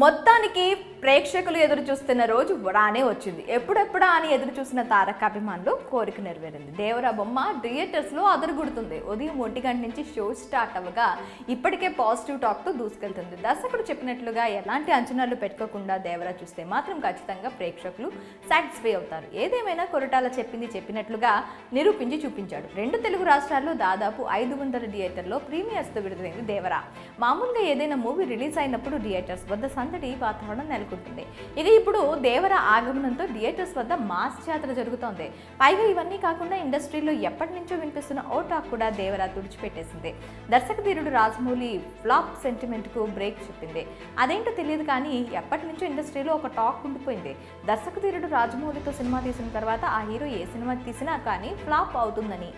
మొత్తానికి ప్రేక్షకులు ఎదురు చూస్తున్న రోజు రానే వచ్చింది. ఎప్పుడెప్పుడా అని ఎదురు చూసిన తారక అభిమానులు కోరిక నెరవేరింది. దేవరా బొమ్మ థియేటర్స్లో అదరగొడుతుంది. ఉదయం 1 గంట నుంచి షో స్టార్ట్ అవ్వగా ఇప్పటికే పాజిటివ్ టాక్తో దూసుకెళ్తుంది. దర్శకుడు చెప్పినట్లుగా ఎలాంటి అంచనాలు పెట్టుకోకుండా దేవరా చూస్తే మాత్రం ఖచ్చితంగా ప్రేక్షకులు సాటిస్ఫై అవుతారు. ఏదేమైనా కొరటాల చెప్పినట్లుగా నిరూపించి చూపించాడు. 2 తెలుగు రాష్ట్రాల్లో దాదాపు 500 థియేటర్లో ప్రీమియర్స్తో విడుదలైంది దేవరా. మామూలుగా ఏదైనా మూవీ రిలీజ్ అయినప్పుడు థియేటర్స్ వద్ద సందడి వాతావరణం నెలకొంటుంది. ఇది ఇప్పుడు దేవరా ఆగమనంతో థియేటర్స్ వద్ద మాస్ జాతర జరుగుతోంది. పైగా ఇవన్నీ కాకుండా ఇండస్ట్రీలో ఎప్పటి నుంచో వినిపిస్తున్న ఓ టాక్ కూడా దేవరా తుడిచిపెట్టేసింది. దర్శకధీరుడు రాజమౌళి ఫ్లాప్ సెంటిమెంట్ కు బ్రేక్ చెప్పింది. అదేంటో తెలియదు కానీ ఎప్పటి నుంచో ఇండస్ట్రీలో ఒక టాక్ ఉండిపోయింది. దర్శకధీరుడు రాజమౌళితో సినిమా తీసిన తర్వాత ఆ హీరో ఏ సినిమా తీసినా కానీ ఫ్లాప్ అవుతుందని,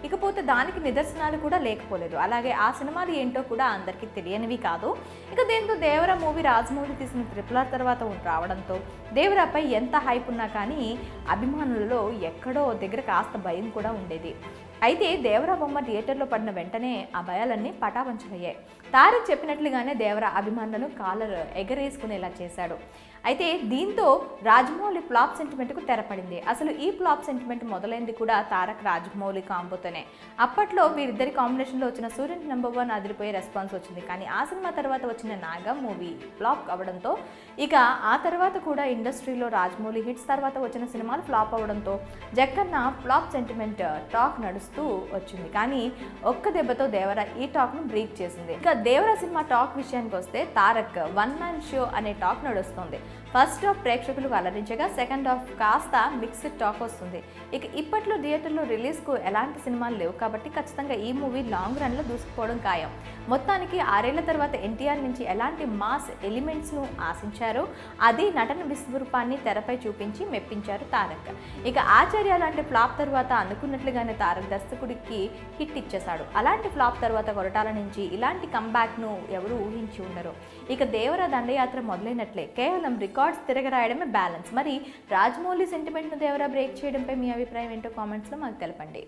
ఇకపోతే దానికి నిదర్శనాలు కూడా లేకపోలేదు. అలాగే ఆ సినిమాలు ఏంటో కూడా అందరికీ తెలియనివి కాదు. ఇక దీంతో దేవరా మూవీ రాజమౌళి తీసిన RRR తర్వాత రావడంతో దేవరాపై ఎంత హైప్ ఉన్నా కానీ అభిమానులలో ఎక్కడో దగ్గర కాస్త భయం కూడా ఉండేది. అయితే దేవరా బొమ్మ థియేటర్లో పడిన వెంటనే ఆ భయాలన్నీ పటాపంచలయ్యాయి. తారక్ చెప్పినట్లుగానే దేవరా అభిమానులను కాలర్ ఎగరేసుకునేలా చేశాడు. అయితే దీంతో రాజమౌళి ఫ్లాప్ సెంటిమెంట్కు తెరపడింది. అసలు ఈ ఫ్లాప్ సెంటిమెంట్ మొదలైంది కూడా తారక్ రాజమౌళి కాంబోతోనే. అప్పట్లో వీరిద్దరి కాంబినేషన్లో వచ్చిన సూర్యుని నంబర్ 1 అదిరిపోయే రెస్పాన్స్ వచ్చింది. కానీ ఆ సినిమా తర్వాత వచ్చిన నాగా మూవీ ఫ్లాప్ అవ్వడంతో, ఇక ఆ తర్వాత కూడా ఇండస్ట్రీలో రాజమౌళి హిట్స్ తర్వాత వచ్చిన సినిమాలు ఫ్లాప్ అవ్వడంతో జక్కన్న ఫ్లాప్ సెంటిమెంట్ టాక్ నడుస్తూ వచ్చింది. కానీ ఒక్క దెబ్బతో దేవరా ఈ టాక్ను బ్రేక్ చేసింది. ఇక దేవరా సినిమా టాక్ విషయానికి వస్తే తారక్ 1 మ్యాన్ షో అనే టాక్ నడుస్తుంది. ఫస్ట్ హాఫ్ ప్రేక్షకులకు అలరించగా సెకండ్ హాఫ్ కాస్త మిక్స్డ్ టాక్ వస్తుంది. ఇక ఇప్పట్లో థియేటర్లో రిలీజ్కు ఎలాంటి సినిమాలు లేవు కాబట్టి ఖచ్చితంగా ఈ మూవీ లాంగ్ రన్లో దూసుకుపోవడం ఖాయం. మొత్తానికి 6 ఏళ్ల తర్వాత ఎన్టీఆర్ నుంచి ఎలాంటి మాస్ ఎలిమెంట్స్ను ఆశించారో అదే నటన విశ్వరూపాన్ని తెరపై చూపించి మెప్పించారు తారక్. ఇక ఆచార్య లాంటి ఫ్లాప్ తర్వాత అనుకున్నట్లుగానే తారక్ దర్శకుడికి హిట్ ఇచ్చేశాడు. అలాంటి ఫ్లాప్ తర్వాత కొరటాల నుంచి ఇలాంటి కంబ్యాక్ను ఎవరు ఊహించి ఉండరు. ఇక దేవరా దండయాత్ర మొదలైనట్లే కేవలం రికార్డ్స్ తిరగరాయడమే బ్యాలెన్స్. మరి రాజమౌళి సెంటిమెంట్ను దేవరా బ్రేక్ చేయడంపై మీ అభిప్రాయం ఏంటో కామెంట్స్లో మాకు తెలపండి.